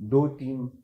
2-3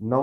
9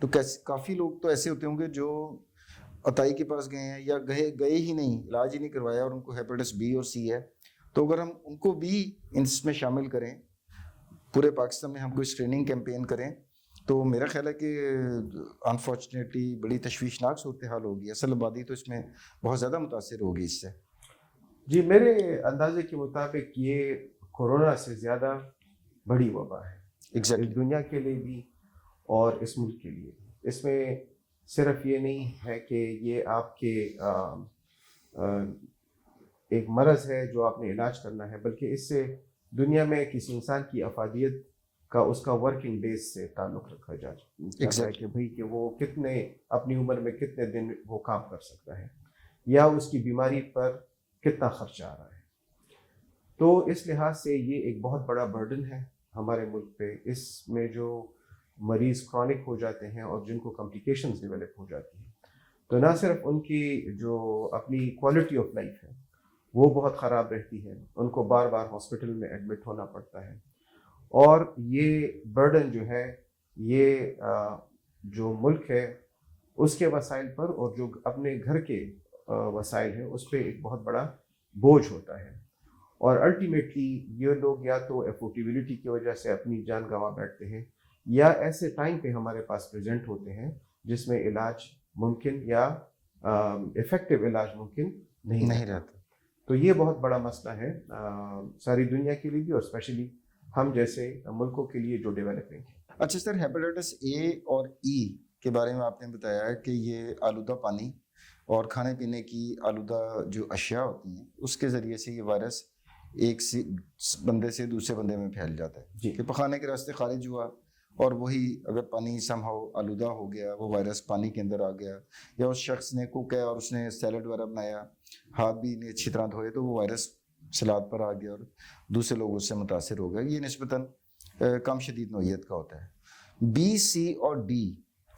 تو کافی لوگ تو ایسے ہوتے ہوں گے جو عطائی کے پاس گئے ہیں یا گئے ہی نہیں، علاج ہی نہیں کروایا، اور ان کو ہیپیٹس بی اور سی ہے. تو اگر ہم ان کو بھی اس میں شامل کریں، پورے پاکستان میں ہم کوئی اسکریننگ کیمپین کریں، تو میرا خیال ہے کہ انفارچونیٹلی بڑی تشویشناک صورتحال ہوگی. اصل آبادی تو اس میں بہت زیادہ متاثر ہوگی اس سے. جی، میرے اندازے کے مطابق یہ کورونا سے زیادہ بڑی وبا ہے اس دنیا کے لیے بھی اور اس ملک کے لیے بھی. اس میں صرف یہ نہیں ہے کہ یہ آپ کے ایک مرض ہے جو آپ نے علاج کرنا ہے، بلکہ اس سے دنیا میں کسی انسان کی افادیت کا، اس کا ورکنگ ڈیز سے تعلق رکھا جاتا ہے کہ بھئی کہ وہ کتنے اپنی عمر میں کتنے دن وہ کام کر سکتا ہے، یا اس کی بیماری پر کتنا خرچہ آ رہا ہے. تو اس لحاظ سے یہ ایک بہت بڑا برڈن ہے ہمارے ملک پہ. اس میں جو مریض کرونک ہو جاتے ہیں اور جن کو کمپلیکیشنز ڈیولپ ہو جاتی ہیں، تو نہ صرف ان کی جو اپنی کوالٹی آف لائف ہے وہ بہت خراب رہتی ہے، ان کو بار بار ہاسپٹل میں ایڈمٹ ہونا پڑتا ہے، اور یہ برڈن جو ہے یہ جو ملک ہے اس کے وسائل پر اور جو اپنے گھر کے وسائل ہیں اس پہ ایک بہت بڑا بوجھ ہوتا ہے. اور الٹیمیٹلی یہ لوگ یا تو افورڈیبلٹی کی وجہ سے اپنی جان گنوا بیٹھتے ہیں، یا ایسے ٹائم پہ ہمارے پاس پریزنٹ ہوتے ہیں جس میں علاج ممکن یا افیکٹو علاج ممکن نہیں رہتا. تو یہ بہت بڑا مسئلہ ہے ساری دنیا کے لیے بھی، اور اسپیشلی ہم جیسے ملکوں کے لیے جو ڈیولپنگ ہے. اچھا سر، ہیپیٹائٹس اے اور ای کے بارے میں آپ نے بتایا ہے کہ یہ آلودہ پانی اور کھانے پینے کی آلودہ جو اشیاء ہوتی ہیں اس کے ذریعے سے یہ وائرس ایک بندے سے دوسرے بندے میں پھیل جاتا ہے. جی، کہ پخانے کے راستے خارج ہوا، اور وہی اگر پانی سمہاؤ آلودہ ہو گیا، وہ وائرس پانی کے اندر آ گیا، یا اس شخص نے کوک ہے اور اس نے سیلڈ وغیرہ بنایا، ہاتھ بھی نہیں اچھی طرح دھوئے، تو وہ وائرس سلاد پر آ گیا اور دوسرے لوگ اس سے متاثر ہو گئے. یہ نسبتاً کم شدید نوعیت کا ہوتا ہے. بی، سی اور ڈی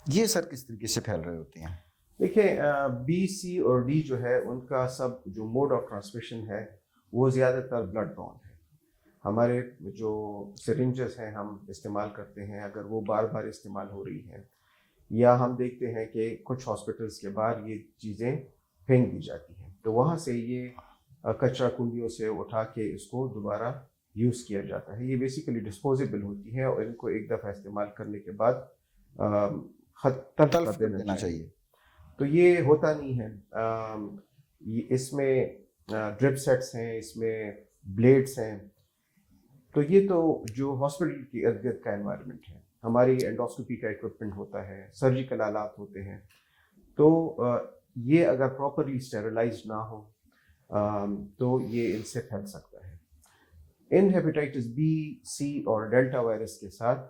یہ سر کس طریقے سے پھیل رہے ہوتے ہیں؟ دیکھیں، بی، سی اور ڈی جو ہے ان کا سب جو موڈ آف ٹرانسمیشن ہے وہ زیادہ تر بلڈ باؤنڈ ہے. ہمارے جو سرنجز ہیں ہم استعمال کرتے ہیں، اگر وہ بار بار استعمال ہو رہی ہیں، یا ہم دیکھتے ہیں کہ کچھ ہاسپٹلس کے باہر یہ چیزیں پھینک دی جاتی ہیں، تو وہاں سے یہ کچرا کنڈیوں سے اٹھا کے اس کو دوبارہ یوز کیا جاتا ہے. یہ بیسیکلی ڈسپوزیبل ہوتی ہے اور ان کو ایک دفعہ استعمال کرنے کے بعد تلف کر دینا چاہیے. تو یہ ہوتا نہیں ہے. اس میں ڈرپ سیٹس ہیں، اس میں بلیڈس ہیں. تو یہ تو جو ہاسپٹل کی ارد گرد کا انوائرمنٹ ہے. ہماری انڈوسکوپی کا اکوپمنٹ ہوتا ہے، سرجیکل آلات ہوتے ہیں، تو یہ اگر پراپرلی اسٹیرلائز نہ ہو تو یہ ان سے پھیل سکتا ہے. ان ہیپیٹائٹس بی، سی اور ڈیلٹا وائرس کے ساتھ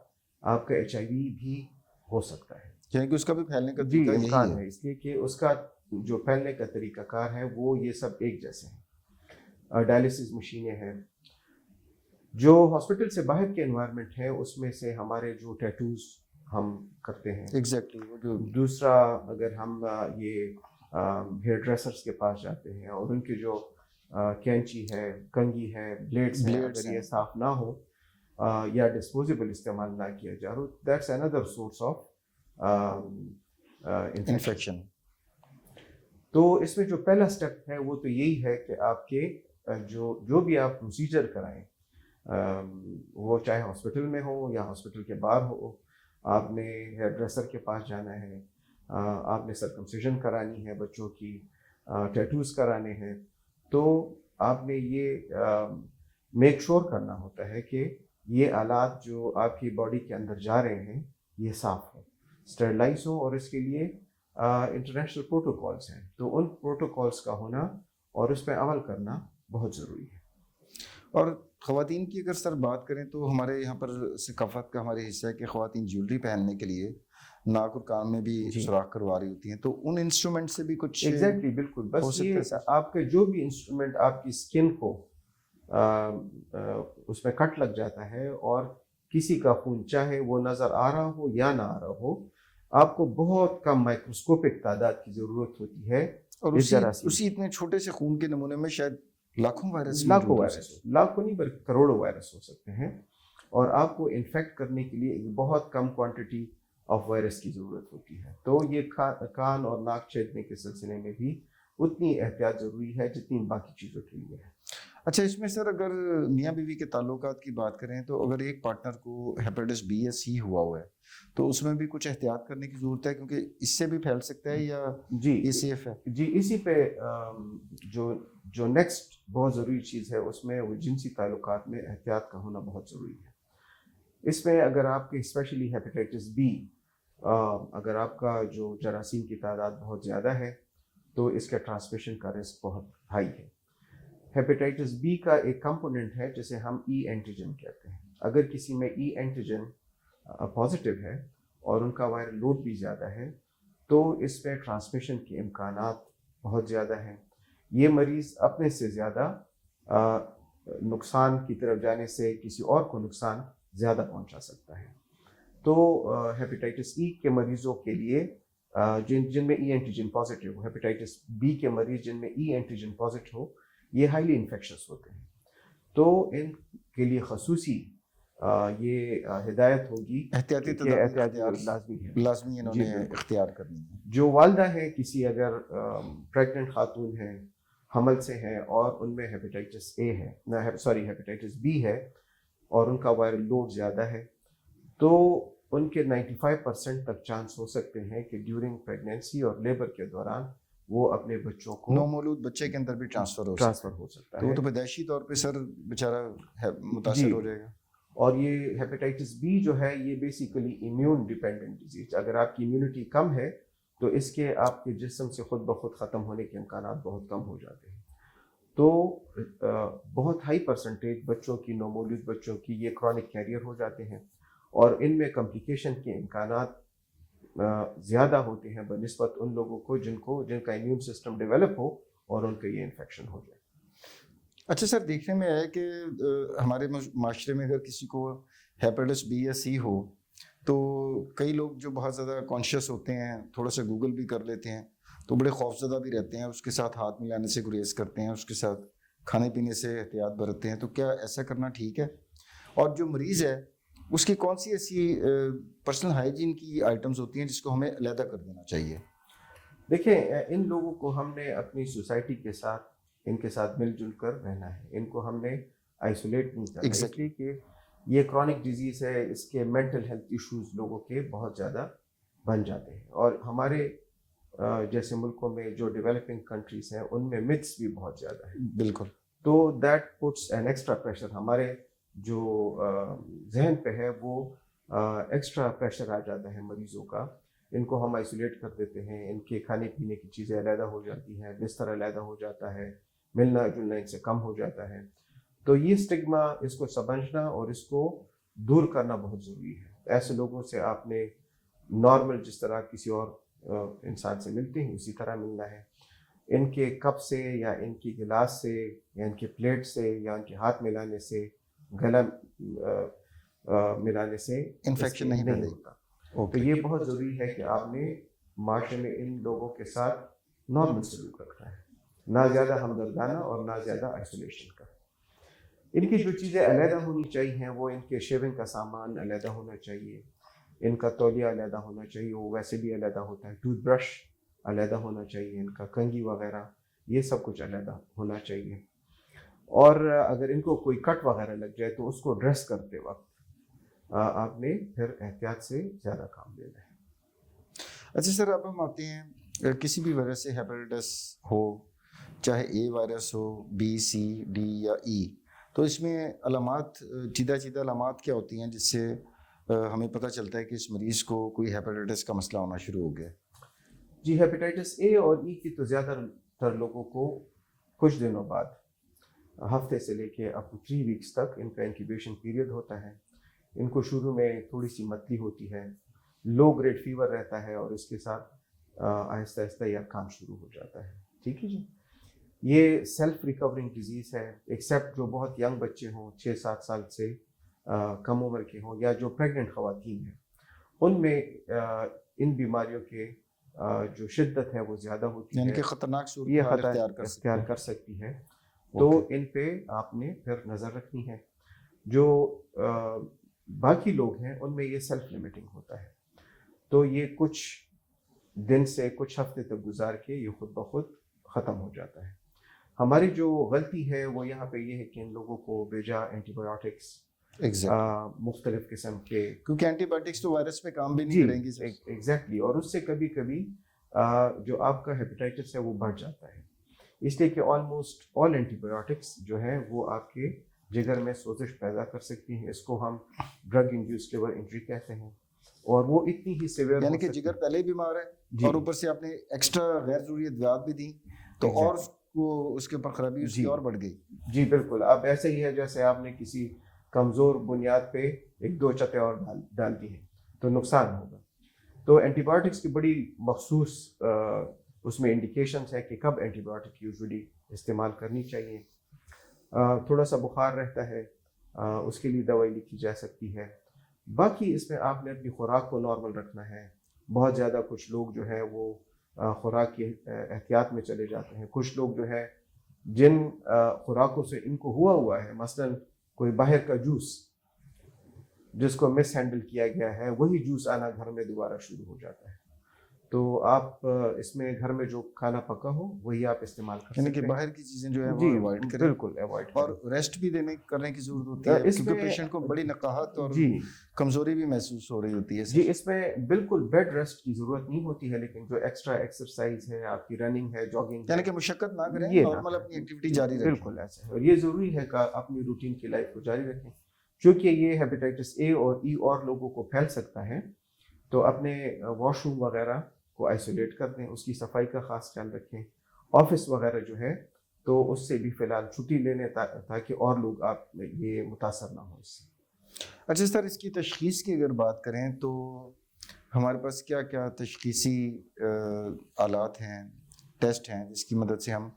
آپ کا HIV بھی ہو سکتا ہے. یعنی کہ اس کا بھی پھیلنے کا جی طریقہ امکان ہے، اس لیے کہ اس کا جو پھیلنے کا طریقہ کار ہے وہ یہ سب ایک جیسے ہیں. ڈائلیسس مشینیں ہیں. جو ہاسپٹل سے باہر کے انوائرمنٹ ہے اس میں سے ہمارے جو ٹیٹوز ہم کرتے ہیں، ایگزیکٹلی. دوسرا اگر ہم یہ ہیئر ڈریسرس کے پاس جاتے ہیں اور ان کی جو کینچی ہے، کنگھی ہے، بلیڈس ہیں، اگر یہ صاف نہ ہو یا ڈسپوزیبل استعمال نہ کیا جائے، that's another source of infection. تو اس میں جو پہلا سٹیپ ہے وہ تو یہی ہے کہ آپ کے جو بھی آپ پروسیجر کرائیں، وہ چاہے ہاسپٹل میں ہو یا ہاسپٹل کے باہر ہو، آپ نے ہیئر ڈریسر کے پاس جانا ہے، آپ نے سرکمسیژن کرانی ہے بچوں کی، ٹیٹوز کرانے ہیں، تو آپ نے یہ میک شور کرنا ہوتا ہے کہ یہ آلات جو آپ کی باڈی کے اندر جا رہے ہیں یہ صاف ہو، اسٹرلائز ہو، اور اس کے لیے انٹرنیشنل پروٹوکالس ہیں. تو ان پروٹوکالس کا ہونا اور اس پہ عمل کرنا بہت ضروری ہے. اور خواتین کی اگر سر بات کریں تو ہمارے یہاں پر ثقافت کا ہمارے حصہ ہے کہ خواتین جیولری پہننے کے لیے ناک اور کان میں بھی سوراخ کروا رہی ہوتی ہیں، تو ان انسٹرومنٹ سے بھی کچھ ایگزیکٹلی بالکل. بس یہ آپ کے جو بھی انسٹرومنٹ آپ کی اسکن کو اس میں کٹ لگ جاتا ہے، اور کسی کا خون چاہے وہ نظر آ رہا ہو یا نہ آ رہا ہو، آپ کو بہت کم مائکروسکوپک تعداد کی ضرورت ہوتی ہے. اور اسی اتنے چھوٹے سے خون کے نمونے میں شاید لاکھوں وائرس لاکھوں نہیں بلکہ کروڑوں وائرس ہو سکتے ہیں، اور آپ کو انفیکٹ کرنے کے لیے ایک بہت کم کوانٹٹی آف وائرس کی ضرورت ہوتی ہے. تو یہ کان اور ناک چھیدنے کے سلسلے میں بھی اتنی احتیاط ضروری ہے جتنی باقی چیزوں کے لیے ہے. اچھا، اس میں سر اگر میاں بیوی کے تعلقات کی بات کریں تو اگر ایک پارٹنر کو ہیپیٹائٹس بی یا سی ہوا ہے تو اس میں بھی کچھ احتیاط کرنے کی ضرورت ہے کیونکہ اس سے بھی پھیل سکتا ہے یا یہ سیف ہے؟ جی اسی پہ جو نیکسٹ بہت ضروری چیز ہے اس میں وہ جنسی تعلقات میں احتیاط کا ہونا بہت ضروری ہے. اس میں اگر آپ کے اسپیشلی ہیپیٹائٹس بی اگر آپ کا جو جراثیم کی تعداد بہت زیادہ ہے تو اس کے ٹرانسمیشن کا رسک بہت ہائی ہے. ہیپیٹائٹس بی کا ایک کمپوننٹ ہے جسے ہم ای اینٹیجن کہتے ہیں. اگر کسی میں ای اینٹیجن پازیٹیو ہے اور ان کا وائرل لوڈ بھی زیادہ ہے تو اس میں ٹرانسمیشن کے امکانات بہت زیادہ ہیں. یہ مریض اپنے سے زیادہ نقصان کی طرف جانے سے کسی اور کو نقصان زیادہ پہنچا سکتا ہے. تو ہیپیٹائٹس ای کے مریضوں کے لیے جن میں ای اینٹیجن پازیٹیو ہو، ہیپیٹائٹس بی کے مریض جن میں ای اینٹیجن پازیٹیو ہو، یہ ہائیلی انفیکشس ہوتے ہیں. تو ان کے لیے خصوصی یہ ہدایت ہوگی احتیاطی تدابیر لازمی انہوں نے اختیار کرنی ہے. جو والدہ ہیں کسی اگر پریگننٹ خاتون ہیں، حمل سے ہیں اور ان میں ہیپیٹائٹس اے ہے ہیپیٹائٹس بی ہے اور ان کا وائرل لوڈ زیادہ ہے تو ان کے 95% تک چانس ہو سکتے ہیں کہ ڈیورنگ پریگنینسی اور لیبر کے دوران وہ اپنے بچوں کو نومولود بچے کے اندر بھی ٹرانسفر ہو سکتا ہے. تو وہ تو پیدائشی طور پہ سر بیچارہ متاثر ہو جائے گا. اور یہ ہیپیٹائٹس بی جو ہے یہ بیسیکلی امیون ڈیپینڈنٹ ڈیزیز. اگر آپ کی امیونٹی کم ہے تو اس کے آپ کے جسم سے خود بخود ختم ہونے کے امکانات بہت کم ہو جاتے ہیں. تو بہت ہائی پرسنٹیج بچوں کی، نومولود بچوں کی، یہ کرونک کیریئر ہو جاتے ہیں اور ان میں کمپلیکیشن کے امکانات زیادہ ہوتے ہیں بنسبت ان لوگوں کو جن کا امیون سسٹم ڈیولپ ہو اور ان کا یہ انفیکشن ہو جائے. اچھا سر، دیکھنے میں ہے کہ ہمارے معاشرے میں اگر کسی کو ہیپیٹائٹس بی یا سی ہو تو کئی لوگ جو بہت زیادہ کانشیس ہوتے ہیں، تھوڑا سا گوگل بھی کر لیتے ہیں تو بڑے خوفزدہ بھی رہتے ہیں، اس کے ساتھ ہاتھ ملانے سے گریز کرتے ہیں، اس کے ساتھ کھانے پینے سے احتیاط برتتے ہیں. تو کیا ایسا کرنا ٹھیک ہے؟ اور جو مریض ہے اس کی کون سی ایسی پرسنل ہائیجین کی آئٹمز ہوتی ہیں جس کو ہمیں علیحدہ کر دینا چاہیے؟ دیکھیں، ان لوگوں کو ہم نے اپنی سوسائٹی کے ساتھ ان کے ساتھ مل جل کر رہنا ہے. ان کو ہم نے آئسولیٹ نہیں کرنا اس لیے کہ یہ کرونک ڈیزیز ہے. اس کے مینٹل ہیلتھ ایشوز لوگوں کے بہت زیادہ بن جاتے ہیں اور ہمارے جیسے ملکوں میں جو ڈیولپنگ کنٹریز ہیں ان میں متس بھی بہت زیادہ ہیں. بالکل. تو that puts an extra pressure. ہمارے جو ذہن پہ ہے وہ ایکسٹرا پریشر آ جاتا ہے مریضوں کا. ان کو ہم آئسولیٹ کر دیتے ہیں، ان کے کھانے پینے کی چیزیں علیحدہ ہو جاتی ہیں، بستر علیحدہ ہو جاتا ہے، ملنا جلنا ان سے کم ہو جاتا ہے. تو یہ اسٹگما، اس کو سمجھنا اور اس کو دور کرنا بہت ضروری ہے. ایسے لوگوں سے آپ نے نارمل جس طرح کسی اور انسان سے ملتے ہیں اسی طرح ملنا ہے. ان کے کپ سے یا ان کی گلاس سے یا ان کے پلیٹ سے یا ان کے ہاتھ ملانے سے، گلا ملانے سے انفیکشن نہیں ہوتا. تو یہ بہت ضروری ہے کہ آپ نے معاشرے میں ان لوگوں کے ساتھ نارمل سلوک رکھنا ہے، نہ زیادہ ہمدردانہ اور نہ زیادہ آئسولیشن کا. ان کی جو چیزیں علیحدہ ہونی چاہیے وہ ان کے شیونگ کا سامان علیحدہ ہونا چاہیے، ان کا تولیہ علیحدہ ہونا چاہیے، وہ ویسے بھی علیحدہ ہوتا ہے، ٹوتھ برش علیحدہ ہونا چاہیے، ان کا کنگھی وغیرہ یہ سب کچھ علیحدہ ہونا چاہیے. اور اگر ان کو کوئی کٹ وغیرہ لگ جائے تو اس کو ڈریس کرتے وقت آپ نے پھر احتیاط سے زیادہ کام لینا ہے. اچھا سر، اب ہم آتے ہیں کسی بھی وائرس سے ہیپیٹائٹس ہو، چاہے اے وائرس ہو، بی، سی، ڈی یا ای، تو اس میں علامات، چیدہ علامات کیا ہوتی ہیں جس سے ہمیں پتہ چلتا ہے کہ اس مریض کو کوئی ہیپیٹائٹس کا مسئلہ ہونا شروع ہو گیا؟ جی، ہیپیٹائٹس اے اور ای کی تو زیادہ تر لوگوں کو کچھ دنوں بعد، ہفتے سے لے کے اپ ٹو 3 ویکس تک ان کا انکیوبیشن پیریڈ ہوتا ہے. ان کو شروع میں تھوڑی سی متلی ہوتی ہے، لو گریڈ فیور رہتا ہے اور اس کے ساتھ آہستہ آہستہ یہ کام شروع ہو جاتا ہے. ٹھیک ہے جی. یہ سیلف ریکورنگ ڈیزیز ہے، ایکسیپٹ جو بہت ینگ بچے ہوں، 6-7 سال سے کم عمر کے ہوں یا جو پریگننٹ خواتین ہیں، ان میں ان بیماریوں کے جو شدت ہے وہ زیادہ ہوتی ہے، یعنی کہ خطرناک یہ صورت اختیار کر سکتی ہے. تو ان پہ آپ نے پھر نظر رکھنی ہے. جو باقی لوگ ہیں ان میں یہ سیلف لمیٹنگ ہوتا ہے. تو یہ کچھ دن سے کچھ ہفتے تک گزار کے یہ خود بخود ختم ہو جاتا ہے. ہماری جو غلطی ہے وہ یہاں پہ یہ ہے کہ ان لوگوں کو بیجا اینٹی بایوٹکس مختلف قسم کے, کیونکہ اینٹی بایوٹکس تو وائرس پہ کام بھی نہیں کریں گی. ایگزیکٹلی, اور اس سے کبھی کبھی جو آپ کا ہیپیٹائٹس ہے وہ بڑھ جاتا ہے, اس لیے کہ آلموسٹ آل اینٹی بایوٹکس جو ہے وہ آپ کے جگر میں سوزش پیدا کر سکتی ہیں. اس کو ہم ڈرگ انڈیوسڈ لیور انجری کہتے ہیں, اور وہ اتنی ہی سیویئر, یعنی کہ جگر پہلے ہی بیمار ہے اور اوپر سے آپ نے ایکسٹرا غیر ضروری ادویات بھی دی تو اور وہ اس کے اوپر خرابی اس کی اور بڑھ گئی. جی بالکل, اب ایسے ہی ہے جیسے آپ نے کسی کمزور بنیاد پہ ایک دو چتیں اور ڈال دی ہیں تو نقصان ہوگا. تو اینٹی بایوٹکس کی بڑی مخصوص اس میں انڈیکیشنس ہے کہ کب اینٹی بایوٹک یوزلی استعمال کرنی چاہیے. تھوڑا سا بخار رہتا ہے اس کے لیے دوائی لکھی جا سکتی ہے. باقی اس میں آپ نے اپنی خوراک کو نارمل رکھنا ہے. بہت زیادہ کچھ لوگ جو ہے وہ خوراک کی احتیاط میں چلے جاتے ہیں. کچھ لوگ جو ہے جن خوراکوں سے ان کو ہوا ہے, مثلاً کوئی باہر کا جوس جس کو مس ہینڈل کیا گیا ہے, وہی جوس آنا گھر میں دوبارہ شروع ہو جاتا ہے. تو آپ اس میں گھر میں جو کھانا پکا ہو وہی آپ استعمال کر سکتے ہیں. یعنی کہ باہر کی چیزیں جو ہے جی وہ اوائڈ کریں, بالکل اوائڈ کریں, اور ریسٹ بھی کرنے کی ضرورت ہوتی ہے کیونکہ پیشنٹ کو بڑی نقاہت اور کمزوری بھی محسوس ہو رہی ہوتی ہے. جی اس میں بالکل بیڈ ریسٹ کی ضرورت نہیں ہوتی ہے, لیکن جو ایکسٹرا ایکسرسائز ہے, آپ کی رننگ ہے, جاگنگ, یعنی کہ مشقت نہ کریں, نارمل اپنی ایکٹیویٹی جاری رکھیں. بالکل ایسا ہے, اور یہ ضروری ہے کہ اپنی روٹین کی لائف کو جاری رکھیں. چونکہ یہ ہیپیٹائٹس اے اور ای اور لوگوں کو پھیل سکتا ہے, تو اپنے واش روم وغیرہ کو آئسولیٹ کر دیں, اس کی صفائی کا خاص خیال رکھیں. آفس وغیرہ جو ہے تو اس سے بھی فی الحال چھٹی لے لیں تاکہ اور لوگ آپ یہ متاثر نہ ہوں اس سے. اچھا سر, اس کی تشخیص کی اگر بات کریں تو ہمارے پاس کیا کیا تشخیصی آلات ہیں, ٹیسٹ ہیں جس کی مدد سے ہم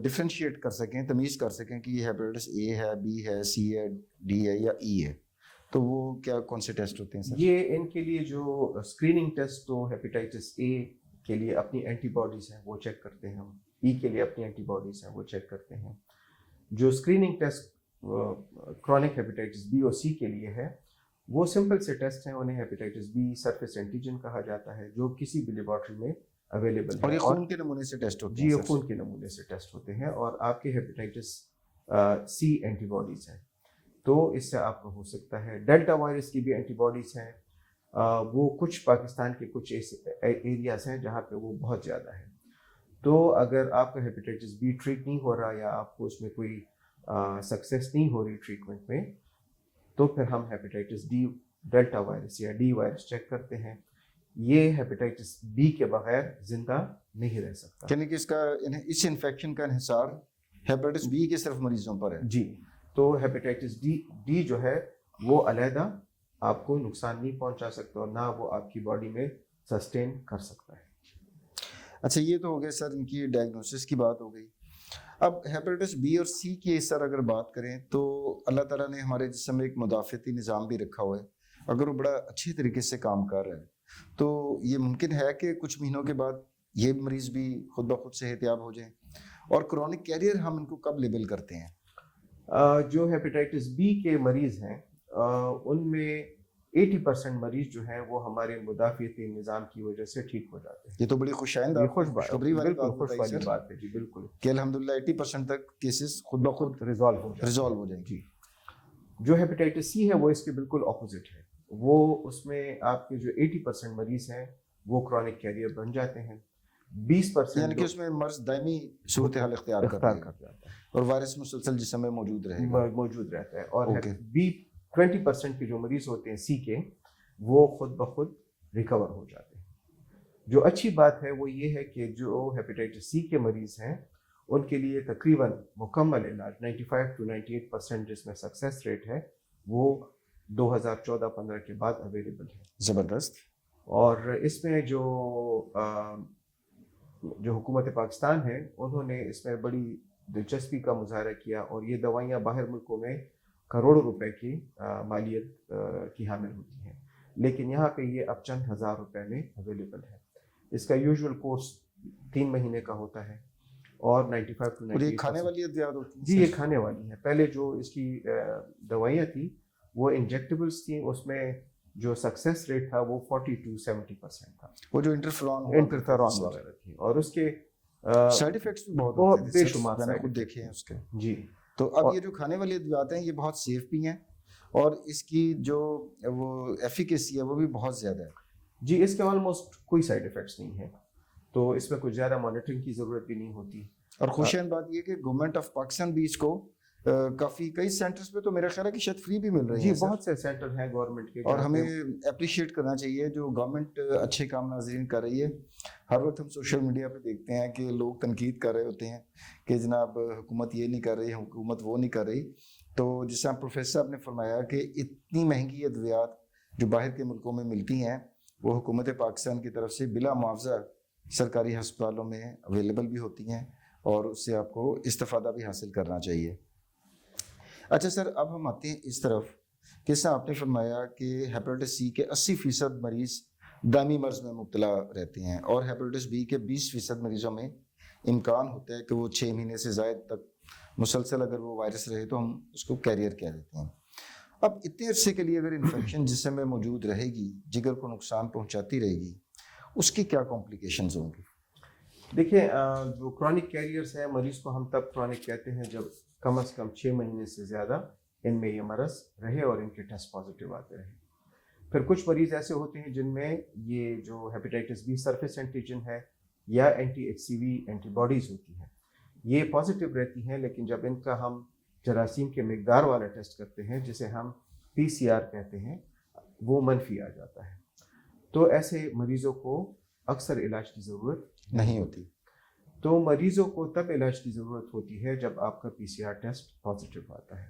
ڈفرینشیٹ کر سکیں, تمیز کر سکیں کہ یہ ہیپیٹائٹس اے ہے, بی ہے, سی ہے, ڈی ہے یا ای ہے؟ تو وہ کیا کون سے ٹیسٹ ہوتے ہیں سر؟ یہ ان کے لیے جو اسکریننگ ٹیسٹ تو ہیپیٹائٹس اے کے لیے اپنی اینٹی باڈیز ہیں وہ چیک کرتے ہیں ہم, ای کے لیے اپنی اینٹی باڈیز ہیں وہ چیک کرتے ہیں. جو screening test chronic hepatitis B اور سی کے لیے ہے وہ سمپل سے ٹیسٹ ہیں, انہیں ہیپیٹائٹس بی سرفیس اینٹیجن کہا جاتا ہے, جو کسی بھی لیبارٹری میں اویلیبل ہے. اور یہ خون کے نمونے سے ٹیسٹ ہوتے ہیں؟ جی یہ خون کے نمونے سے ٹیسٹ ہوتے ہیں, اور آپ کے ہیپیٹائٹس سی اینٹی باڈیز ہیں تو اس سے آپ کو ہو سکتا ہے. ڈیلٹا وائرس کی بھی اینٹی باڈیز ہیں, وہ کچھ پاکستان کے کچھ ایسے ایریاز ہیں جہاں پہ وہ بہت زیادہ ہے. تو اگر آپ کا ہیپیٹائٹس بی ٹریٹ نہیں ہو رہا یا آپ کو اس میں کوئی سکسیس نہیں ہو رہی ٹریٹمنٹ میں, تو پھر ہم ہیپیٹائٹس ڈی ڈیلٹا وائرس یا ڈی وائرس چیک کرتے ہیں. یہ ہیپیٹائٹس بی کے بغیر زندہ نہیں رہ سکتا. یعنی کہ اس انفیکشن کا انحصار ہیپیٹائٹس بی کے صرف مریضوں پر ہے؟ جی, تو ہیپیٹائٹس ڈی جو ہے وہ علیحدہ آپ کو نقصان نہیں پہنچا سکتا اور نہ وہ آپ کی باڈی میں سسٹین کر سکتا ہے. اچھا, یہ تو ہو گیا سر ان کی ڈائگنوسس کی بات ہو گئی. اب ہیپیٹائٹس بی اور سی کی سر اگر بات کریں تو اللہ تعالیٰ نے ہمارے جسم میں ایک مدافعتی نظام بھی رکھا ہوا ہے. اگر وہ بڑا اچھے طریقے سے کام کر رہا ہے تو یہ ممکن ہے کہ کچھ مہینوں کے بعد یہ مریض بھی خود بخود صحت یاب ہو جائیں. اور کرونک کیریئر ہم ان کو کب لیبل کرتے ہیں؟ جو ہیپیٹائٹس بی کے مریض ہیں ان میں 80% مریض جو ہیں وہ ہمارے مدافعتی نظام کی وجہ سے ٹھیک ہو جاتے ہیں. یہ تو بڑی خوشائند خوشخبری والی بات ہے. جی بالکل, کہ الحمدللہ 80% تک کیسز خود بخود ریزالو ہو جائیں. جی, جو ہیپیٹائٹس سی ہے وہ اس کے بالکل اپوزٹ ہے. وہ اس میں آپ کے جو 80% مریض ہیں وہ کرونک کیریئر بن جاتے ہیں. 20% یعنی کہ اس میں مرض دائمی صورتحال اختیار کر جاتا ہے اور وائرس مسلسل جسم میں موجود رہتا ہے. اور 20% کے جو مریض ہوتے ہیں سی کے وہ خود بخود ریکور ہو جاتے ہیں. جو اچھی بات ہے وہ یہ ہے کہ جو ہیپیٹائٹس سی کے مریض ہیں ان کے لیے تقریباً مکمل علاج 95 to 98% جس میں سکسیس ریٹ ہے وہ 2014-15 کے بعد اویلیبل ہے. زبردست. اور اس میں جو حکومت پاکستان ہے انہوں نے اس میں بڑی دلچسپی کا مظاہرہ کیا, اور یہ دوائیاں باہر ملکوں میں کروڑوں روپے کی مالیت کی حامل ہوتی ہیں, لیکن یہاں پہ یہ اب چند ہزار روپے میں اویلیبل ہے. اس کا یوزول کورس 3 مہینے کا ہوتا ہے اور 95 to 98%. یہ کھانے والی ادویات ہوتی ہیں؟ جی یہ کھانے والی ہیں. پہلے جو اس کی دوائیاں تھیں وہ انجیکٹیبلس تھیں, اس میں جو سکسیس ریٹ تھا وہ 40 to 70% تھا. وہ جو انٹرفیرون انٹرفیرون وغیرہ تھی, اور اس کے سائیڈ ایفیکٹس بھی بہت بہت ہوتے تھے بے شمار میں نے side خود effects دیکھے ہیں اس کے. جی. تو اب یہ جو کھانے والی ادویات ہیں یہ بہت سیف بھی ہیں اور اس کی جو وہ ایفیکیسی ہے وہ بھی بہت زیادہ ہے. جی, اس کے آلموسٹ کوئی سائڈ ایفیکٹس نہیں ہے, تو اس میں کچھ زیادہ مانیٹرنگ کی ضرورت بھی نہیں ہوتی. اور خوشیان بات یہ کہ گورنمنٹ آف پاکستان بھی اس کو کافی کئی سینٹرز پہ تو میرا خیال ہے کہ شاید فری بھی مل رہی جی, ہیں. بہت سے سینٹر ہیں گورنمنٹ کے, اور ہمیں اپریشیٹ کرنا چاہیے جو گورنمنٹ اچھے کام ناظرین کر رہی ہے. ہر وقت ہم سوشل میڈیا پہ دیکھتے ہیں کہ لوگ تنقید کر رہے ہوتے ہیں کہ جناب حکومت یہ نہیں کر رہی, حکومت وہ نہیں کر رہی. تو جس طرح پروفیسر صاحب نے فرمایا کہ اتنی مہنگی ادویات جو باہر کے ملکوں میں ملتی ہیں وہ حکومت پاکستان کی طرف سے بلا معاوضہ سرکاری ہسپتالوں میں اویلیبل بھی ہوتی ہیں اور اس سے آپ کو استفادہ بھی حاصل کرنا چاہیے. اچھا سر, اب ہم آتے ہیں اس طرف کہ جیسا آپ نے فرمایا کہ ہیپیٹائٹس سی کے 80% مریض دائمی مرض میں مبتلا رہتے ہیں اور ہیپیٹائٹس بی کے 20% مریضوں میں امکان ہوتا ہے کہ وہ 6 مہینے سے زائد تک مسلسل اگر وہ وائرس رہے تو ہم اس کو کیریئر کہہ دیتے ہیں. اب اتنے عرصے کے لیے اگر انفیکشن جسم میں موجود رہے گی, جگر کو نقصان پہنچاتی رہے گی, اس کی کیا کمپلیکیشنز ہوں گی؟ دیکھیں, جو کرونک کیریئرس ہیں مریض کو ہم تب کرونک کہتے ہیں جب کم از کم 6 مہینے سے زیادہ ان میں یہ مرض رہے اور ان کے ٹیسٹ پازیٹیو آتے رہے. پھر کچھ مریض ایسے ہوتے ہیں جن میں یہ جو ہیپیٹائٹس بی سرفیس اینٹیجن ہے یا اینٹی ایچ سی وی اینٹی باڈیز ہوتی ہیں یہ پازیٹیو رہتی ہیں, لیکن جب ان کا ہم جراثیم کے مقدار والا ٹیسٹ کرتے ہیں جسے ہم PCR کہتے ہیں وہ منفی آ جاتا ہے. تو ایسے مریضوں کو اکثر علاج کی ضرورت نہیں ہوتی. تو مریضوں کو تب علاج کی ضرورت ہوتی ہے جب آپ کا PCR ٹیسٹ پازیٹیو آتا ہے.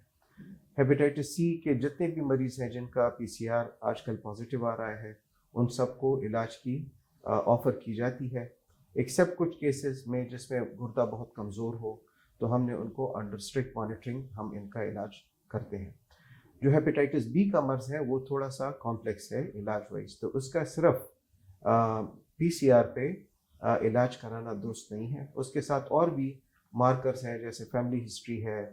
ہیپیٹائٹس سی کے جتنے بھی مریض ہیں جن کا PCR آج کل پازیٹیو آ رہا ہے ان سب کو علاج کی آفر کی جاتی ہے, ایکسیپٹ کچھ کیسز میں جس میں گردہ بہت کمزور ہو تو ہم نے ان کو انڈر اسٹرکٹ مانیٹرنگ ہم ان کا علاج کرتے ہیں. جو ہیپیٹائٹس بی کا مرض ہے وہ تھوڑا سا کمپلیکس ہے علاج وائز, تو اس کا صرف PCR پہ علاج کرانا درست نہیں ہے. اس کے ساتھ اور بھی مارکرز ہیں جیسے فیملی ہسٹری ہے,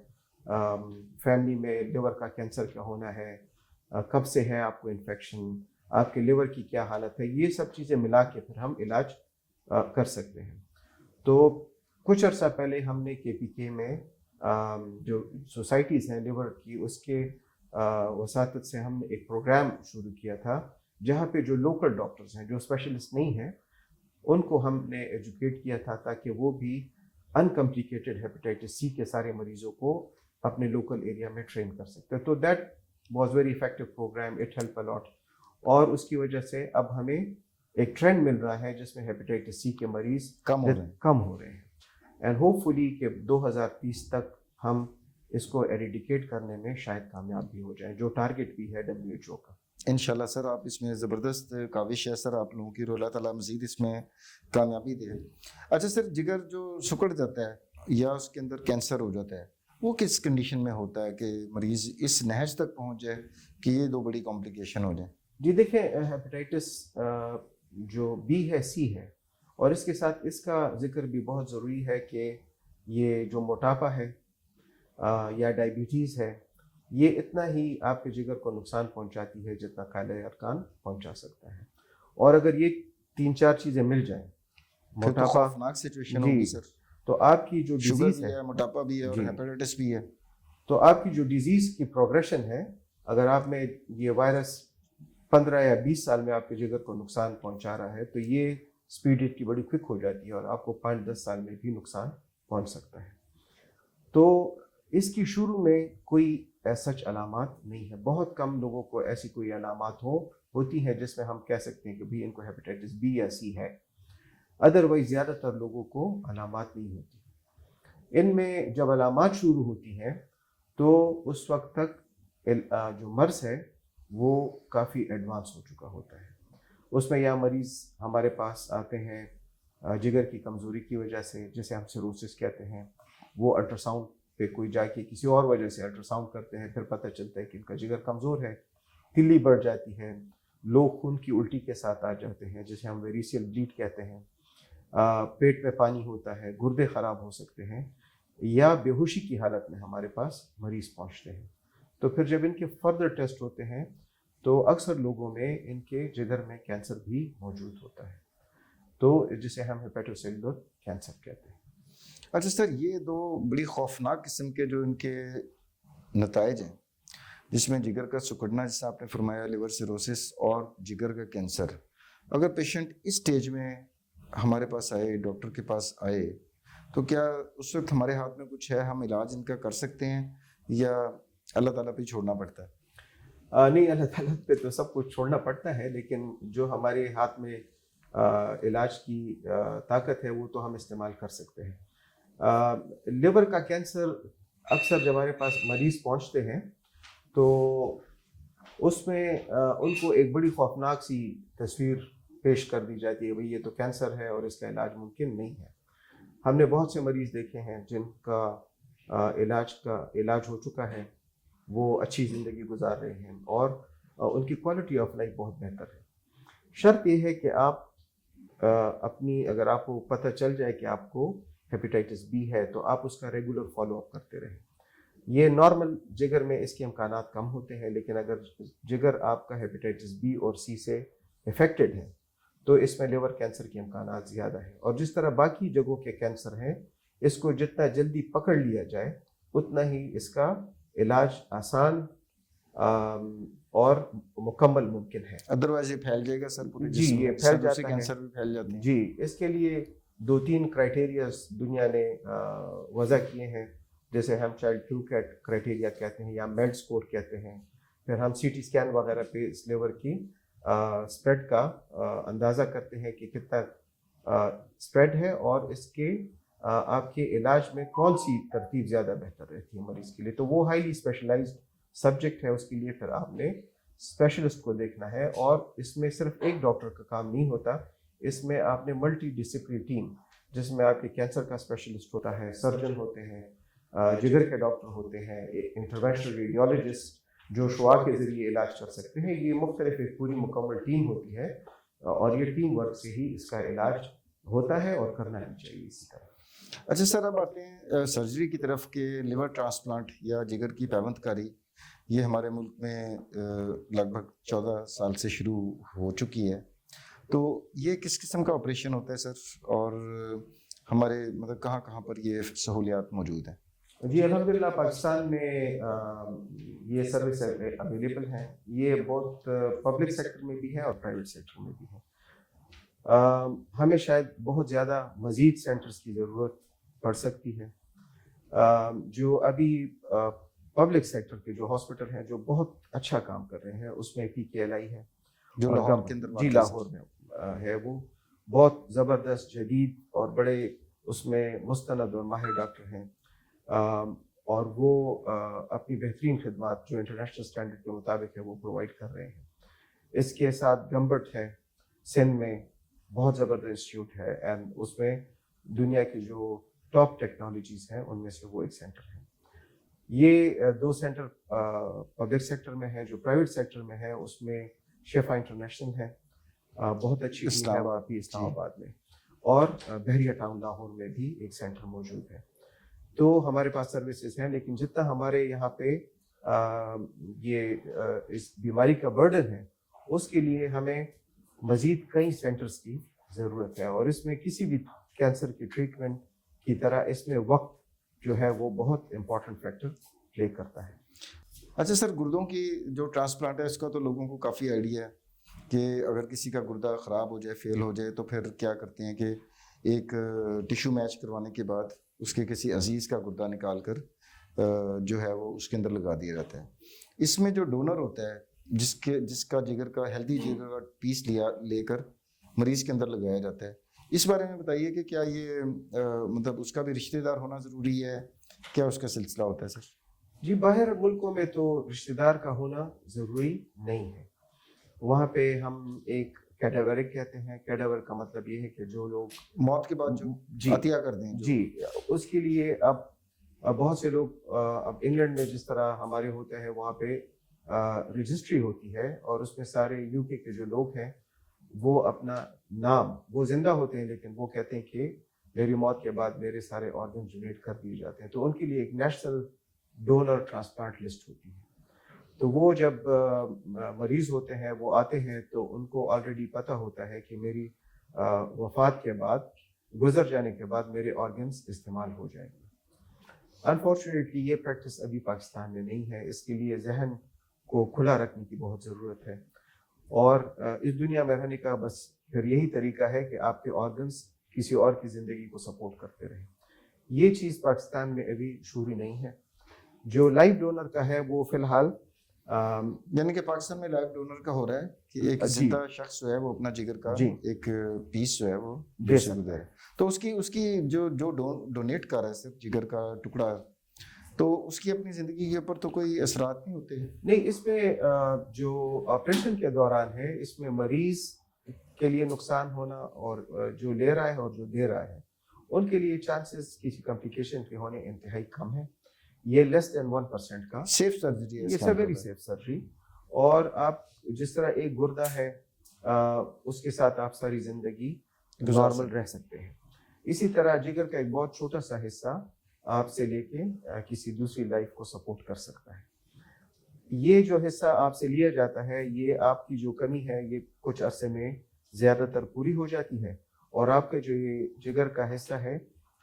فیملی میں لیور کا کینسر کیا ہونا ہے, کب سے ہے آپ کو انفیکشن, آپ کے لیور کی کیا حالت ہے, یہ سب چیزیں ملا کے پھر ہم علاج کر سکتے ہیں. تو کچھ عرصہ پہلے ہم نے KPK میں جو سوسائٹیز ہیں لیور کی اس کے وساطت سے ہم نے ایک پروگرام شروع کیا تھا جہاں پہ جو لوکل ڈاکٹرز ہیں جو اسپیشلسٹ نہیں ہیں ان کو ہم نے ایجوکیٹ کیا تھا تاکہ وہ بھی انکمپلیکیٹڈ ہیپیٹائٹس سی کے سارے مریضوں کو اپنے لوکل ایریا میں ٹرین کر سکتے ہیں. تو that was very effective program, it help a lot. اور اس کی وجہ سے اب ہمیں ایک ٹرینڈ مل رہا ہے جس میں ہیپیٹائٹس سی کے مریض کم ہو رہے ہیں اینڈ ہوپ فلی کہ 2030 تک ہم اس کو ایریڈیکیٹ کرنے میں شاید کامیاب بھی ہو جائیں, جو ٹارگٹ بھی ہے WHO کا. انشاءاللہ سر آپ اس میں زبردست کاوش ہے سر آپ لوگوں کی, اور اللہ تعالیٰ مزید اس میں کامیابی دے. اچھا سر, جگر جو سکڑ جاتا ہے یا اس کے اندر کینسر ہو جاتا ہے وہ کس کنڈیشن میں ہوتا ہے کہ مریض اس نہج تک پہنچ جائے کہ یہ 2 بڑی کمپلیکیشن ہو جائیں؟ جی دیکھیں, ہیپیٹائٹس جو بی ہے سی ہے, اور اس کے ساتھ اس کا ذکر بھی بہت ضروری ہے کہ یہ جو موٹاپا ہے یا ڈائبٹیز ہے یہ اتنا ہی آپ کے جگر کو نقصان پہنچاتی ہے جتنا قائلہ ارکان پہنچا سکتا ہے. اور اگر یہ 3-4 چیزیں مل جائیں, موٹاپا سچویشن ہوگی سر, تو آپ کی جو ڈیزیز ہے, موٹاپا بھی ہے اور ہیپیٹائٹس بھی ہے, تو آپ کی جو ڈیزیز کی پروگریشن ہے, اگر آپ میں یہ وائرس 15 یا 20 سال میں آپ کے جگر کو نقصان پہنچا رہا ہے تو یہ اسپیڈ اس کی بڑی کوئک ہو جاتی ہے اور آپ کو 5-10 سال میں بھی نقصان پہنچ سکتا ہے. تو اس کی شروع میں کوئی سچ علامات نہیں ہے, بہت کم لوگوں کو ایسی کوئی علامات ہوتی ہیں جس میں ہم کہہ سکتے ہیں کہ بھی ان کو ہیپیٹائٹس بی یا سی ہے. ادروائز زیادہ تر لوگوں کو علامات نہیں ہوتی. ان میں جب علامات شروع ہوتی ہیں تو اس وقت تک جو مرض ہے وہ کافی ایڈوانس ہو چکا ہوتا ہے. اس میں یا مریض ہمارے پاس آتے ہیں جگر کی کمزوری کی وجہ سے, جسے ہم سیروسس کہتے ہیں, وہ الٹرا ساؤنڈ پہ کوئی جا کے کسی اور وجہ سے الٹرا ساؤنڈ کرتے ہیں, پھر پتہ چلتا ہے کہ ان کا جگر کمزور ہے, تلی بڑھ جاتی ہے, لوگ خون کی الٹی کے ساتھ آ جاتے ہیں جسے ہم ویریسیل بلیڈ کہتے ہیں, پیٹ میں پانی ہوتا ہے, گردے خراب ہو سکتے ہیں, یا بے ہوشی کی حالت میں ہمارے پاس مریض پہنچتے ہیں. تو پھر جب ان کے فردر ٹیسٹ ہوتے ہیں تو اکثر لوگوں میں ان کے جگر میں کینسر بھی موجود ہوتا ہے، تو جسے ہم ہیپیٹوسیلولر کینسر کہتے ہیں۔ اچھا سر، یہ دو بڑی خوفناک قسم کے جو ان کے نتائج ہیں، جس میں جگر کا سکڑنا جیسا آپ نے فرمایا، لیور سیروسس اور جگر کا کینسر، اگر پیشنٹ اس سٹیج میں ہمارے پاس آئے، ڈاکٹر کے پاس آئے، تو کیا اس وقت ہمارے ہاتھ میں کچھ ہے، ہم علاج ان کا کر سکتے ہیں یا اللہ تعالیٰ پہ چھوڑنا پڑتا ہے؟ نہیں، اللہ تعالیٰ پہ تو سب کچھ چھوڑنا پڑتا ہے، لیکن جو ہمارے ہاتھ میں علاج کی طاقت ہے وہ تو ہم استعمال کر سکتے ہیں۔ لیور کا کینسر اکثر جب ہمارے پاس مریض پہنچتے ہیں تو اس میں ان کو ایک بڑی خوفناک سی تصویر پیش کر دی جاتی ہے، بھئی یہ تو کینسر ہے اور اس کا علاج ممکن نہیں ہے۔ ہم نے بہت سے مریض دیکھے ہیں جن کا علاج ہو چکا ہے، وہ اچھی زندگی گزار رہے ہیں اور ان کی کوالٹی آف لائف بہت بہتر ہے۔ شرط یہ ہے کہ آپ اگر آپ کو پتہ چل جائے کہ آپ کو ہیپیٹائٹس بی ہے تو آپ اس کا ریگولر فالو اپ کرتے رہیں۔ یہ نارمل جگر میں اس کے امکانات کم ہوتے ہیں، لیکن اگر جگر آپ کا ہیپیٹائٹس بی اور سی سے افیکٹڈ ہے تو اس میں لیور کینسر کے امکانات زیادہ ہیں، اور جس طرح باقی جگہوں کے کینسر ہیں، اس کو جتنا جلدی پکڑ لیا جائے اتنا ہی اس کا علاج آسان اور مکمل ممکن ہے۔ ادروائز یہ پھیل جائے گا سر پورے جی، جسم یہ میں، پھیل دوسرے جاتا ہے۔ کینسر بھی پھیل جاتے ہیں۔ جی، اس کے لیے 2-3 کرائٹیریاز دنیا نے وضع کیے ہیں، جیسے ہم چائلڈ کیو کرائٹیریا کہتے ہیں یا میڈ اسکور کہتے ہیں۔ پھر ہم سی ٹی اسکین وغیرہ پہ اس لیور کی اسپریڈ کا اندازہ کرتے ہیں کہ کتنا اسپریڈ ہے اور اس کے آپ کے علاج میں کون سی ترتیب زیادہ بہتر رہتی ہے مریض کے لیے۔ تو وہ ہائیلی اسپیشلائزڈ سبجیکٹ ہے، اس کے لیے پھر آپ نے اسپیشلسٹ کو دیکھنا ہے، اور اس میں صرف ایک ڈاکٹر کا کام نہیں ہوتا، اس میں آپ نے ملٹی ڈسپلنری ٹیم، جس میں آپ کے کینسر کا اسپیشلسٹ ہوتا ہے، سرجن ہوتے ہیں، جگر کے ڈاکٹر ہوتے ہیں، انٹرونشنل ریڈیولوجسٹ جو شعاع کے ذریعے علاج کر سکتے ہیں، یہ مختلف ایک پوری مکمل ٹیم ہوتی ہے، اور یہ ٹیم ورک سے ہی اس کا علاج ہوتا ہے اور کرنا بھی چاہیے اسی طرح۔ اچھا سر، اب آتے ہیں سرجری کی طرف کہ لیور ٹرانسپلانٹ یا جگر کی پیوند کاری، یہ ہمارے ملک میں لگ بھگ 14 سال سے شروع ہو چکی ہے، تو یہ کس قسم کا آپریشن ہوتا ہے سر، اور ہمارے مطلب کہاں کہاں پر یہ سہولیات موجود ہیں؟ جی الحمدللہ پاکستان میں یہ سروس اویلیبل ہیں، یہ بہت پبلک سیکٹر میں بھی ہے اور پرائیویٹ سیکٹر میں بھی ہے۔ ہمیں شاید بہت زیادہ مزید سینٹرز کی ضرورت پڑ سکتی ہے۔ جو ابھی پبلک سیکٹر کے جو ہاسپٹل ہیں جو بہت اچھا کام کر رہے ہیں، اس میں PKLI ہے جو لاہور کے اندر جی واقع ہے۔ لاہور میں ہے، وہ بہت زبردست جدید اور بڑے اس میں مستند اور ماہر ڈاکٹر ہیں، اور وہ اپنی بہترین خدمات جو انٹرنیشنل اسٹینڈرڈ کے مطابق ہے وہ پرووائڈ کر رہے ہیں۔ اس کے ساتھ گمبٹ ہے سندھ میں، بہت زبردست انسٹیٹیوٹ ہے، اینڈ اس میں دنیا کی جو ٹاپ ٹیکنالوجیز ہیں ان میں سے وہ ایک سینٹر ہے۔ یہ 2 سینٹر پبلک سیکٹر میں ہے۔ جو پرائیویٹ سیکٹر میں ہے اس میں شفا انٹرنیشنل ہے، بہت اچھی ٹیم ہے وہاں پہ اسلام آباد میں، اور بحریہ ٹاؤن لاہور میں بھی ایک سینٹر موجود ہے۔ تو ہمارے پاس سروسز ہیں، لیکن جتنا ہمارے یہاں پہ یہ اس بیماری کا برڈن ہے، اس کے لیے ہمیں مزید کئی سینٹرز کی ضرورت ہے، اور اس میں کسی بھی کینسر کی ٹریٹمنٹ کی طرح اس میں وقت جو ہے وہ بہت امپورٹنٹ فیکٹر پلے کرتا ہے۔ اچھا سر، گردوں کی جو ٹرانسپلانٹ ہے اس کا تو لوگوں کو کافی آئیڈیا ہے کہ اگر کسی کا گردہ خراب ہو جائے، فیل ہو جائے، تو پھر کیا کرتے ہیں کہ ایک ٹیشو میچ کروانے کے بعد اس کے کسی عزیز کا گردہ نکال کر جو ہے وہ اس کے اندر لگا دیا جاتا ہے۔ اس میں جو ڈونر ہوتا ہے، جس کا جگر کا ہیلدی جگر کا پیس لے کر مریض کے اندر لگایا جاتا ہے، اس بارے میں بتائیے کہ کیا یہ مطلب اس کا بھی رشتہ دار ہونا ضروری ہے، کیا اس کا سلسلہ ہوتا ہے سر؟ جی باہر ملکوں میں تو رشتہ دار کا ہونا ضروری نہیں ہے، وہاں پہ ہم ایک کیڈاورک کہتے ہیں۔ کیڈاور کا مطلب یہ ہے کہ جو لوگ موت کے بعد جو عطیہ کر دیں، جی اس کے لیے اب بہت سے لوگ اب انگلینڈ میں جس طرح ہمارے ہوتے ہیں وہاں پہ رجسٹری ہوتی ہے، اور اس میں سارے UK کے جو لوگ ہیں وہ اپنا نام، وہ زندہ ہوتے ہیں لیکن وہ کہتے ہیں کہ میری موت کے بعد میرے سارے آرگن ڈونیٹ کر دیے جاتے ہیں، تو ان کے لیے ایک نیشنل ڈونر ٹرانسپلانٹ لسٹ ہوتی ہے۔ تو وہ جب مریض ہوتے ہیں وہ آتے ہیں تو ان کو آلریڈی پتہ ہوتا ہے کہ میری وفات کے بعد گزر جانے کے بعد میرے آرگنز استعمال ہو جائیں گے. انفارچونیٹلی یہ پریکٹس ابھی پاکستان میں نہیں ہے. اس کے لیے ذہن کو کھلا رکھنے کی بہت ضرورت ہے, اور اس دنیا میں رہنے کا بس پھر یہی طریقہ ہے کہ آپ کے آرگنز کسی اور کی زندگی کو سپورٹ کرتے رہیں. یہ چیز پاکستان میں ابھی شروع نہیں ہے. جو لائف ڈونر کا ہے وہ فی الحال یعنی کہ پاکستان میں لائف ڈونر کا ہو رہا ہے کہ ایک زندہ شخص جو ہے وہ اپنا جگر کا ایک پیس جو ہے وہ دے سکتا ہے, تو اس کی جو ڈونیٹ کر رہا ہے صرف جگر کا ٹکڑا, تو اس کی اپنی زندگی کے اوپر تو کوئی اثرات نہیں ہوتے؟ نہیں, اس میں جو آپریشن کے دوران ہے اس میں مریض کے لیے نقصان ہونا اور جو لے رہا ہے اور جو دے رہا ہے ان کے لیے چانسز کسی کمپلیکیشن کے ہونے انتہائی کم ہے. یہ لیس دین 1% کا سیف سرجری ہے, یہ ویری سیف سرجری. اور آپ جس طرح ایک گردہ ہے اس کے ساتھ آپ ساری زندگی نارمل رہ سکتے ہیں, اسی طرح جگر کا ایک بہت چھوٹا سا حصہ آپ سے لے کے کسی دوسری لائف کو سپورٹ کر سکتا ہے. یہ جو حصہ آپ سے لیا جاتا ہے یہ آپ کی جو کمی ہے یہ کچھ عرصے میں زیادہ تر پوری ہو جاتی ہے, اور آپ کا جو یہ جگر کا حصہ ہے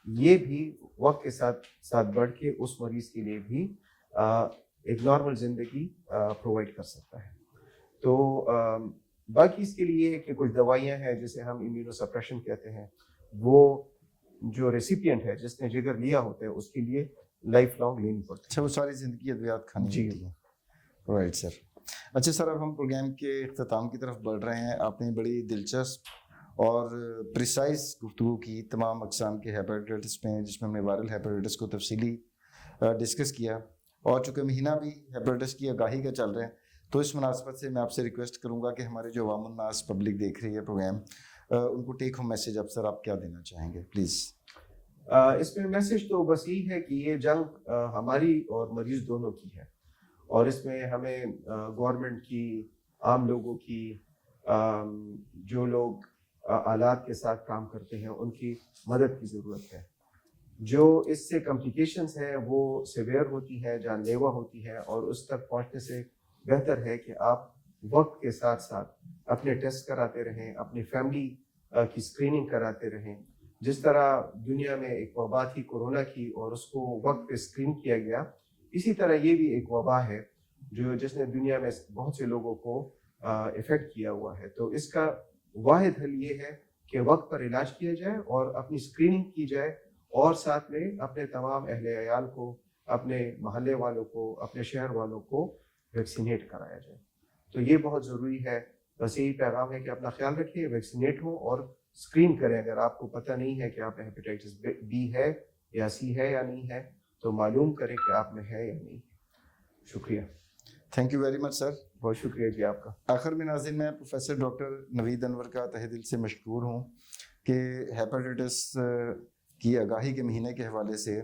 یہ بھی وقت کے ساتھ بڑھ کے اس مریض کے لیے بھی ایک نارمل زندگی پرووائڈ کر سکتا ہے. تو باقی اس کے لیے یہ ہے کہ کچھ دوائیاں ہیں جسے ہم امیونو سپریشن کہتے ہیں, وہ جو ریسیپینٹ ہے جس نے جگر لیا ہوتا ہے اس کے لیے لائف لانگ لینی پڑتی ہے. اچھا, وہ ساری زندگی ادویات کھانی ہوتی ہے. Right sir. اچھا سر, اب ہم پروگرام کے اختتام کی طرف بڑھ رہے ہیں. آپ نے بڑی دلچسپ اور پریسائز گفتگو کی تمام اقسام کے ہیپیٹائٹس میں, جس میں ہم نے وائرل ہیپیٹائٹس کو تفصیلی ڈسکس کیا, اور چونکہ مہینہ بھی ہیپیٹائٹس کی آگاہی کا چل رہا ہے تو اس مناسبت سے میں آپ سے ریکویسٹ کروں گا کہ ہمارے جو عوام الناس پبلک دیکھ رہی ہے پروگرام, ان کو ٹیک ہوم میسیج اب سر آپ کیا دینا چاہیں گے پلیز؟ اس میں میسیج تو بس یہی ہے کہ یہ جنگ ہماری اور مریض دونوں کی ہے, اور اس میں ہمیں گورنمنٹ کی, عام لوگوں کی, جو لوگ آلات کے ساتھ کام کرتے ہیں ان کی مدد کی ضرورت ہے. جو اس سے کمپلیکیشنز ہیں وہ سیویئر ہوتی ہیں, جان لیوا ہوتی ہیں, اور اس تک پہنچنے سے بہتر ہے کہ آپ وقت کے ساتھ ساتھ اپنے ٹیسٹ کراتے رہیں, اپنی فیملی کی اسکریننگ کراتے رہیں. جس طرح دنیا میں ایک وبا تھی کورونا کی اور اس کو وقت پہ اسکرین کیا گیا, اسی طرح یہ بھی ایک وبا ہے جس نے دنیا میں بہت سے لوگوں کو افیکٹ کیا ہوا ہے. تو اس کا واحد حل یہ ہے کہ وقت پر علاج کیا جائے اور اپنی اسکریننگ کی جائے, اور ساتھ میں اپنے تمام اہل عیال کو, اپنے محلے والوں کو, اپنے شہر والوں کو ویکسینیٹ کرایا جائے. تو یہ بہت ضروری ہے. بس یہی پیغام ہے کہ اپنا خیال رکھیں, ویکسینیٹ ہوں اور اسکرین کریں. اگر آپ کو پتہ نہیں ہے کہ آپ میں ہیپیٹائٹس بی ہے یا سی ہے یا نہیں ہے تو معلوم کریں کہ آپ میں ہے یا نہیں. شکریہ. تھینک یو ویری مچ سر. بہت شکریہ جی آپ کا. آخر میں ناظرین, میں پروفیسر ڈاکٹر نوید انور کا تہہ دل سے مشکور ہوں کہ ہیپیٹائٹس کی آگاہی کے مہینے کے حوالے سے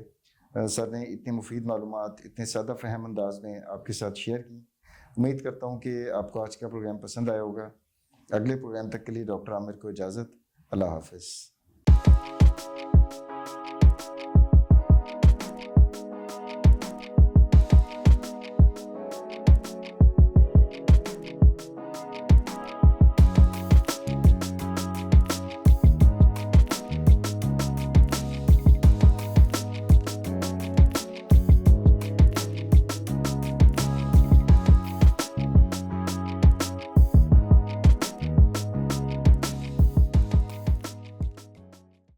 سر نے اتنی مفید معلومات اتنے سادہ فہم انداز میں آپ کے ساتھ شیئر کی. امید کرتا ہوں کہ آپ کو آج کا پروگرام پسند آیا ہوگا. اگلے پروگرام تک کے لیے ڈاکٹر عامر کو اجازت. اللہ حافظ.